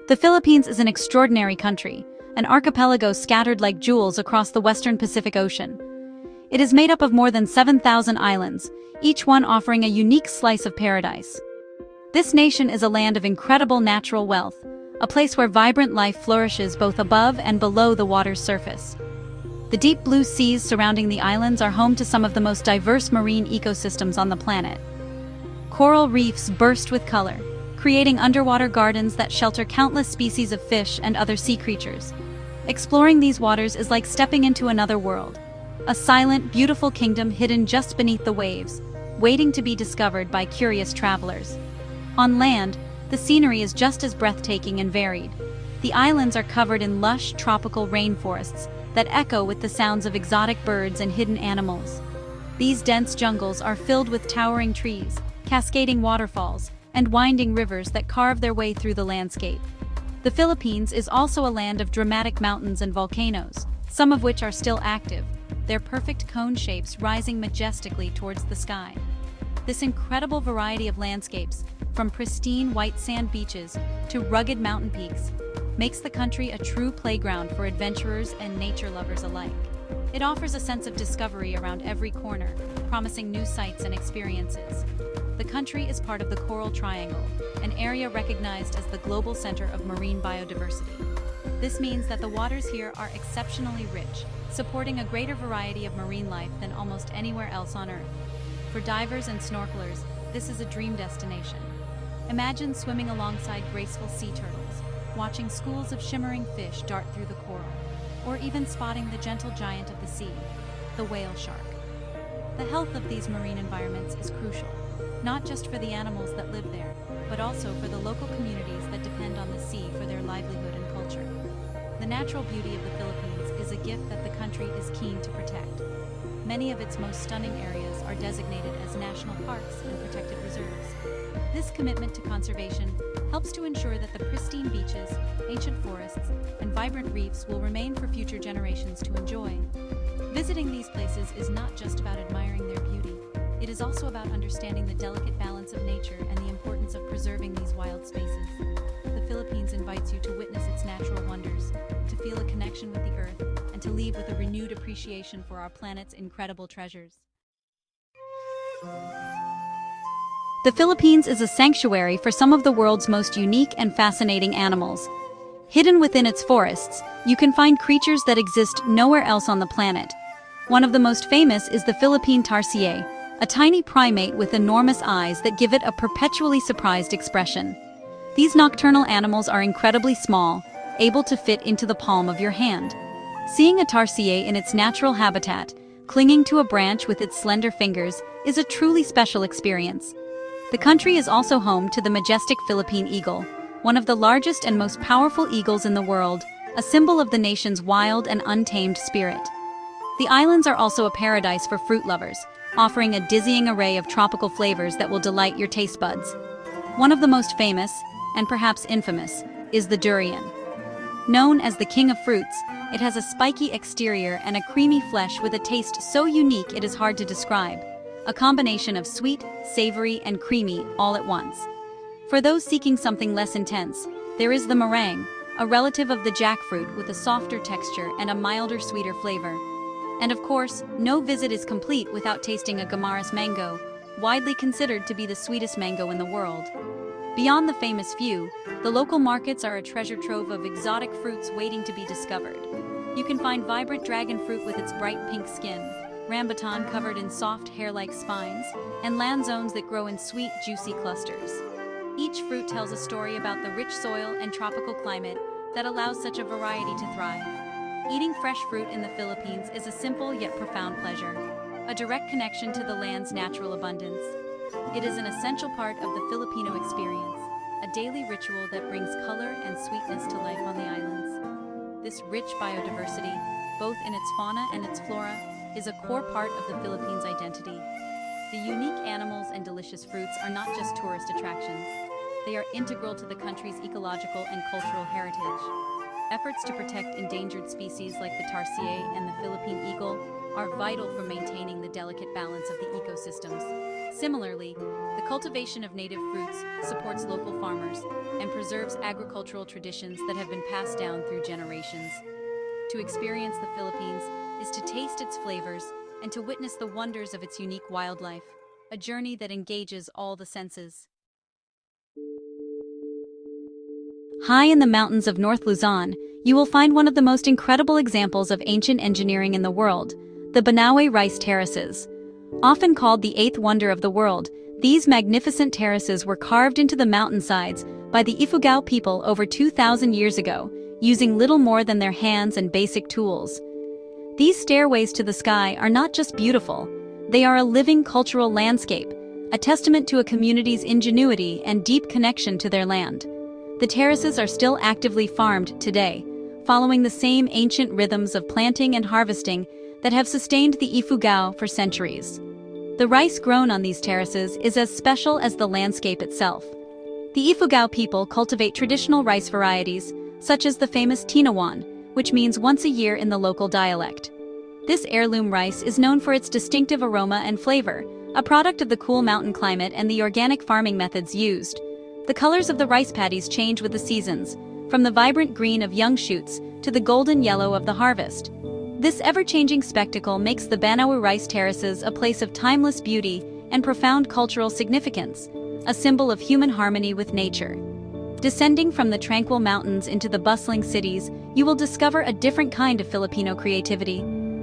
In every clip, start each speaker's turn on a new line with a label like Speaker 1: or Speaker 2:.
Speaker 1: The Philippines is an extraordinary country, an archipelago scattered like jewels across the western Pacific Ocean. It is made up of more than 7,000 islands, each one offering a unique slice of paradise. This nation is a land of incredible natural wealth, a place where vibrant life flourishes both above and below the water's surface. The deep blue seas surrounding the islands are home to some of the most diverse marine ecosystems on the planet. Coral reefs burst with color, creating underwater gardens that shelter countless species of fish and other sea creatures. Exploring these waters is like stepping into another world, a silent, beautiful kingdom hidden just beneath the waves, waiting to be discovered by curious travelers. On land, the scenery is just as breathtaking and varied. The islands are covered in lush, tropical rainforests that echo with the sounds of exotic birds and hidden animals. These dense jungles are filled with towering trees, cascading waterfalls, and winding rivers that carve their way through the landscape. The Philippines is also a land of dramatic mountains and volcanoes, some of which are still active, their perfect cone shapes rising majestically towards the sky. This incredible variety of landscapes, from pristine white sand beaches to rugged mountain peaks, makes the country a true playground for adventurers and nature lovers alike. It offers a sense of discovery around every corner, promising new sights and experiences. The country is part of the Coral Triangle, an area recognized as the global center of marine biodiversity. This means that the waters here are exceptionally rich, supporting a greater variety of marine life than almost anywhere else on Earth. For divers and snorkelers, this is a dream destination. Imagine swimming alongside graceful sea turtles, watching schools of shimmering fish dart through the coral, or even spotting the gentle giant of the sea, the whale shark. The health of these marine environments is crucial, not just for the animals that live there, but also for the local communities that depend on the sea for their livelihood and culture. The natural beauty of the Philippines is a gift that the country is keen to protect. Many of its most stunning areas are designated as national parks and protected reserves. This commitment to conservation helps to ensure that the pristine beaches, ancient forests, and vibrant reefs will remain for future generations to enjoy. Visiting these places is not just about admiring their beauty. It is also about understanding the delicate balance of nature and the importance of preserving these wild spaces. The Philippines invites you to witness its natural wonders, to feel a connection with the earth, and to leave with a renewed appreciation for our planet's incredible treasures. The Philippines is a sanctuary for some of the world's most unique and fascinating animals. Hidden within its forests, you can find creatures that exist nowhere else on the planet. One of the most famous is the Philippine tarsier, a tiny primate with enormous eyes that give it a perpetually surprised expression. These nocturnal animals are incredibly small, able to fit into the palm of your hand. Seeing a tarsier in its natural habitat, clinging to a branch with its slender fingers, is a truly special experience. The country is also home to the majestic Philippine eagle, one of the largest and most powerful eagles in the world, a symbol of the nation's wild and untamed spirit. The islands are also a paradise for fruit lovers, offering a dizzying array of tropical flavors that will delight your taste buds. One of the most famous, and perhaps infamous, is the durian. Known as the king of fruits, it has a spiky exterior and a creamy flesh with a taste so unique it is hard to describe, a combination of sweet, savory, and creamy all at once. For those seeking something less intense, there is the meringue, a relative of the jackfruit with a softer texture and a milder, sweeter flavor. And of course, no visit is complete without tasting a Guimaras mango, widely considered to be the sweetest mango in the world. Beyond the famous few, the local markets are a treasure trove of exotic fruits waiting to be discovered. You can find vibrant dragon fruit with its bright pink skin, rambutan covered in soft hair-like spines, and lanzones that grow in sweet, juicy clusters. Each fruit tells a story about the rich soil and tropical climate that allows such a variety to thrive. Eating fresh fruit in the Philippines is a simple yet profound pleasure, a direct connection to the land's natural abundance. It is an essential part of the Filipino experience, a daily ritual that brings color and sweetness to life on the islands. This rich biodiversity, both in its fauna and its flora, is a core part of the Philippines' identity. The unique animals and delicious fruits are not just tourist attractions. They are integral to the country's ecological and cultural heritage. Efforts to protect endangered species like the tarsier and the Philippine eagle are vital for maintaining the delicate balance of the ecosystems. Similarly, the cultivation of native fruits supports local farmers and preserves agricultural traditions that have been passed down through generations. To experience the Philippines is to taste its flavors and to witness the wonders of its unique wildlife, a journey that engages all the senses. High in the mountains of North Luzon, you will find one of the most incredible examples of ancient engineering in the world, the Banaue Rice Terraces. Often called the eighth wonder of the world, these magnificent terraces were carved into the mountainsides by the Ifugao people over 2,000 years ago, using little more than their hands and basic tools. These stairways to the sky are not just beautiful, they are a living cultural landscape, a testament to a community's ingenuity and deep connection to their land. The terraces are still actively farmed today, following the same ancient rhythms of planting and harvesting that have sustained the Ifugao for centuries. The rice grown on these terraces is as special as the landscape itself. The Ifugao people cultivate traditional rice varieties, such as the famous Tinawan, which means once a year in the local dialect. This heirloom rice is known for its distinctive aroma and flavor, a product of the cool mountain climate and the organic farming methods used. The colors of the rice paddies change with the seasons, from the vibrant green of young shoots to the golden yellow of the harvest. This ever-changing spectacle makes the Banaue Rice Terraces a place of timeless beauty and profound cultural significance, a symbol of human harmony with nature. Descending from the tranquil mountains into the bustling cities, you will discover a different kind of Filipino creativity.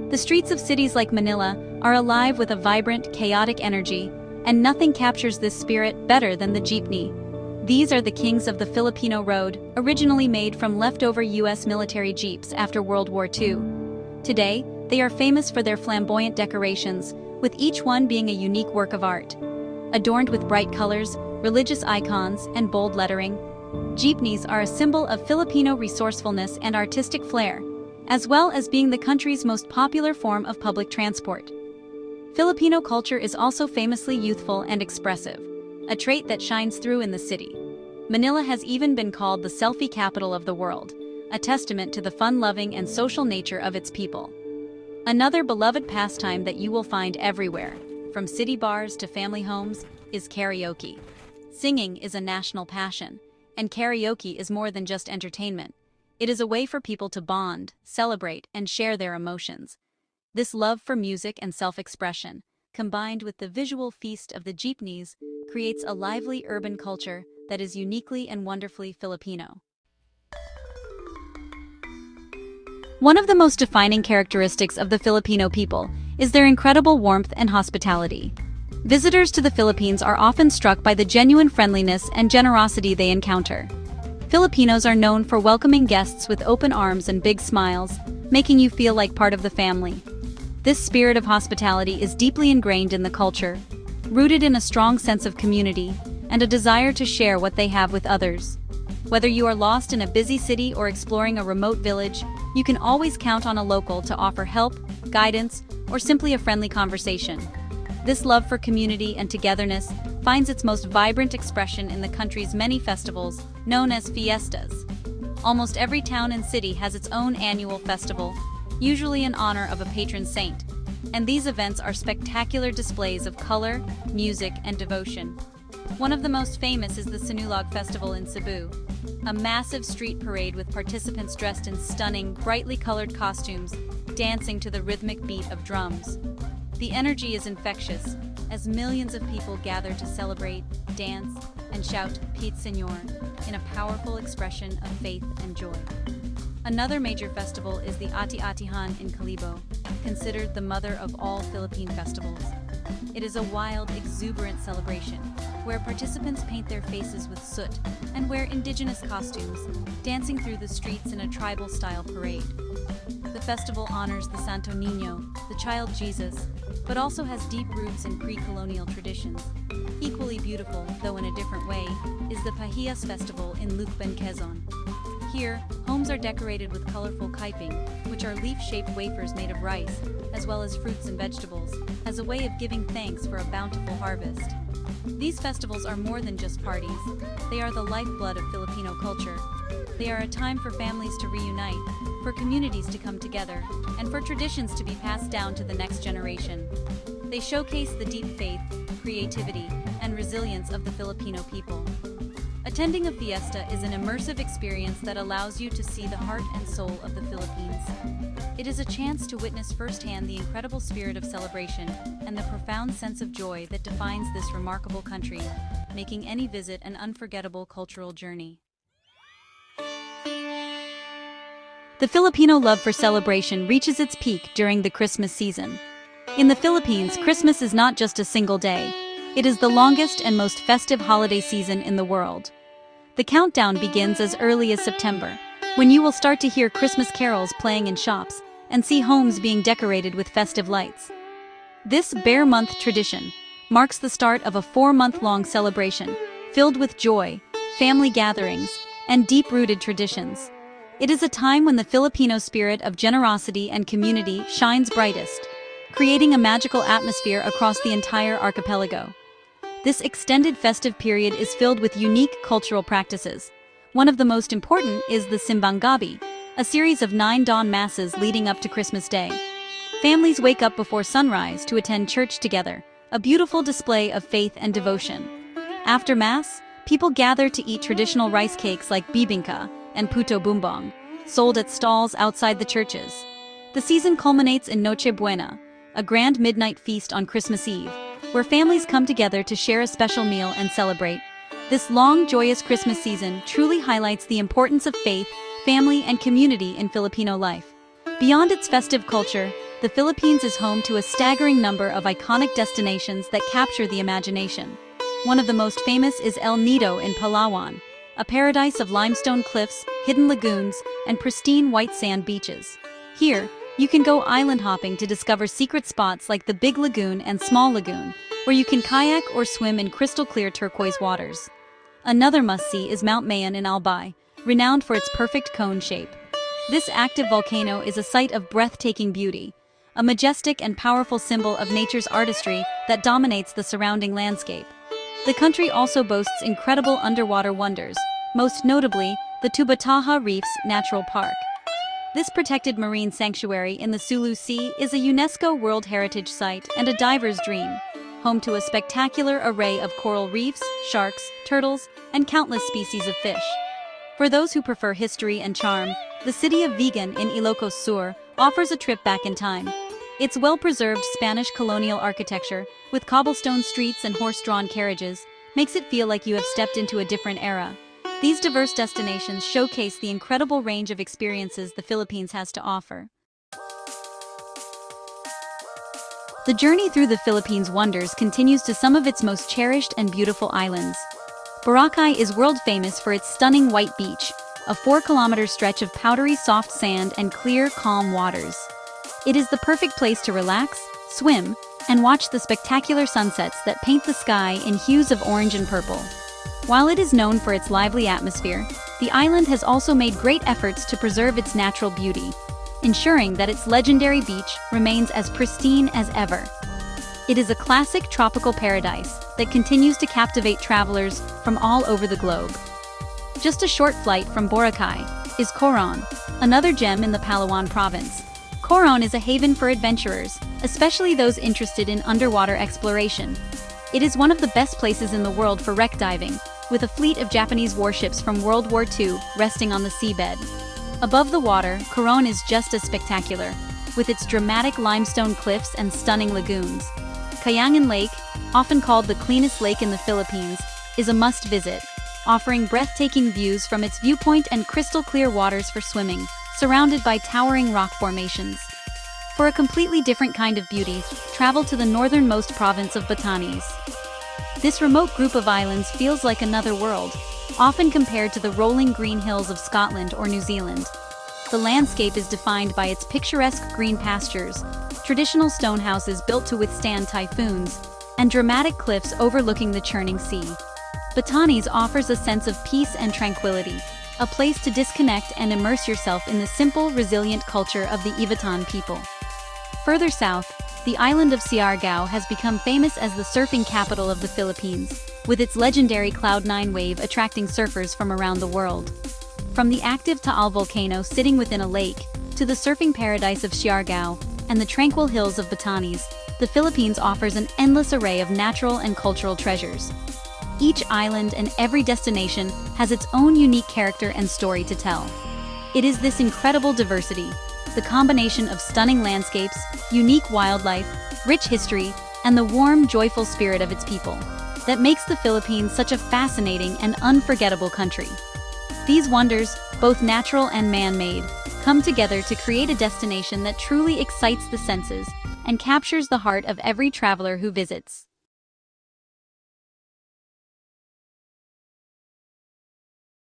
Speaker 1: The streets of cities like Manila are alive with a vibrant, chaotic energy, and nothing captures this spirit better than the jeepney. These are the kings of the Filipino road, originally made from leftover U.S. military jeeps after World War II. Today, they are famous for their flamboyant decorations, with each one being a unique work of art. Adorned with bright colors, religious icons, and bold lettering, jeepneys are a symbol of Filipino resourcefulness and artistic flair, as well as being the country's most popular form of public transport. Filipino culture is also famously youthful and expressive, a trait that shines through in the city. Manila has even been called the selfie capital of the world, a testament to the fun-loving and social nature of its people. Another beloved pastime that you will find everywhere, from city bars to family homes, is karaoke. Singing is a national passion, and karaoke is more than just entertainment. It is a way for people to bond, celebrate, and share their emotions. This love for music and self-expression, combined with the visual feast of the jeepneys, creates a lively urban culture that is uniquely and wonderfully Filipino. One of the most defining characteristics of the Filipino people is their incredible warmth and hospitality. Visitors to the Philippines are often struck by the genuine friendliness and generosity they encounter. Filipinos are known for welcoming guests with open arms and big smiles, making you feel like part of the family. This spirit of hospitality is deeply ingrained in the culture, rooted in a strong sense of community and a desire to share what they have with others. Whether you are lost in a busy city or exploring a remote village, you can always count on a local to offer help, guidance, or simply a friendly conversation. This love for community and togetherness finds its most vibrant expression in the country's many festivals, known as fiestas. Almost every town and city has its own annual festival, usually in honor of a patron saint, and these events are spectacular displays of color, music, and devotion. One of the most famous is the Sinulog Festival in Cebu, a massive street parade with participants dressed in stunning, brightly colored costumes, dancing to the rhythmic beat of drums. The energy is infectious, as millions of people gather to celebrate, dance, and shout Pete Señor in a powerful expression of faith and joy. Another major festival is the Ati-Atihan in Calibo, considered the mother of all Philippine festivals. It is a wild, exuberant celebration, where participants paint their faces with soot and wear indigenous costumes, dancing through the streets in a tribal-style parade. The festival honors the Santo Niño, the child Jesus, but also has deep roots in pre-colonial traditions. Equally beautiful, though in a different way, is the Pahiyas Festival in Lucban, Quezon. Here, homes are decorated with colorful kaiping, which are leaf-shaped wafers made of rice, as well as fruits and vegetables, as a way of giving thanks for a bountiful harvest. These festivals are more than just parties. They are the lifeblood of Filipino culture. They are a time for families to reunite, for communities to come together, and for traditions to be passed down to the next generation. They showcase the deep faith, creativity, and resilience of the Filipino people. Attending a fiesta is an immersive experience that allows you to see the heart and soul of the Philippines. It is a chance to witness firsthand the incredible spirit of celebration and the profound sense of joy that defines this remarkable country, making any visit an unforgettable cultural journey. The Filipino love for celebration reaches its peak during the Christmas season. In the Philippines, Christmas is not just a single day. It is the longest and most festive holiday season in the world. The countdown begins as early as September, when you will start to hear Christmas carols playing in shops and see homes being decorated with festive lights. This bare month tradition marks the start of a 4-month-long celebration filled with joy, family gatherings, and deep-rooted traditions. It is a time when the Filipino spirit of generosity and community shines brightest, creating a magical atmosphere across the entire archipelago. This extended festive period is filled with unique cultural practices. One of the most important is the Simbang Gabi, a series of 9 dawn masses leading up to Christmas Day. Families wake up before sunrise to attend church together, a beautiful display of faith and devotion. After Mass, people gather to eat traditional rice cakes like bibingka and puto bumbong, sold at stalls outside the churches. The season culminates in Noche Buena, a grand midnight feast on Christmas Eve, where families come together to share a special meal and celebrate. This long, joyous Christmas season truly highlights the importance of faith, family, and community in Filipino life. Beyond its festive culture, the Philippines is home to a staggering number of iconic destinations that capture the imagination. One of the most famous is El Nido in Palawan, a paradise of limestone cliffs, hidden lagoons, and pristine white sand beaches. Here, you can go island hopping to discover secret spots like the Big Lagoon and Small Lagoon, where you can kayak or swim in crystal-clear turquoise waters. Another must-see is Mount Mayon in Albay, renowned for its perfect cone shape. This active volcano is a site of breathtaking beauty, a majestic and powerful symbol of nature's artistry that dominates the surrounding landscape. The country also boasts incredible underwater wonders, most notably the Tubbataha Reef's Natural Park. This protected marine sanctuary in the Sulu Sea is a UNESCO World Heritage Site and a diver's dream, home to a spectacular array of coral reefs, sharks, turtles, and countless species of fish. For those who prefer history and charm, the city of Vigan in Ilocos Sur offers a trip back in time. Its well-preserved Spanish colonial architecture, with cobblestone streets and horse-drawn carriages, makes it feel like you have stepped into a different era. These diverse destinations showcase the incredible range of experiences the Philippines has to offer. The journey through the Philippines' wonders continues to some of its most cherished and beautiful islands. Boracay is world-famous for its stunning white beach, a 4-kilometer stretch of powdery soft sand and clear, calm waters. It is the perfect place to relax, swim, and watch the spectacular sunsets that paint the sky in hues of orange and purple. While it is known for its lively atmosphere, the island has also made great efforts to preserve its natural beauty, ensuring that its legendary beach remains as pristine as ever. It is a classic tropical paradise that continues to captivate travelers from all over the globe. Just a short flight from Boracay is Coron, another gem in the Palawan province. Coron is a haven for adventurers, especially those interested in underwater exploration. It is one of the best places in the world for wreck diving, with a fleet of Japanese warships from World War II resting on the seabed. Above the water, Coron is just as spectacular, with its dramatic limestone cliffs and stunning lagoons. Kayangan Lake, often called the cleanest lake in the Philippines, is a must-visit, offering breathtaking views from its viewpoint and crystal-clear waters for swimming, surrounded by towering rock formations. For a completely different kind of beauty, travel to the northernmost province of Batanes. This remote group of islands feels like another world, often compared to the rolling green hills of Scotland or New Zealand. The landscape is defined by its picturesque green pastures, traditional stone houses built to withstand typhoons, and dramatic cliffs overlooking the churning sea. Batanes offers a sense of peace and tranquility, a place to disconnect and immerse yourself in the simple, resilient culture of the Ivatan people. Further south, the island of Siargao has become famous as the surfing capital of the Philippines, with its legendary Cloud9 wave attracting surfers from around the world. From the active Taal volcano sitting within a lake, to the surfing paradise of Siargao and the tranquil hills of Batanes, the Philippines offers an endless array of natural and cultural treasures. Each island and every destination has its own unique character and story to tell. It is this incredible diversity, the combination of stunning landscapes, unique wildlife, rich history, and the warm, joyful spirit of its people, that makes the Philippines such a fascinating and unforgettable country. These wonders, both natural and man-made, come together to create a destination that truly excites the senses and captures the heart of every traveler who visits.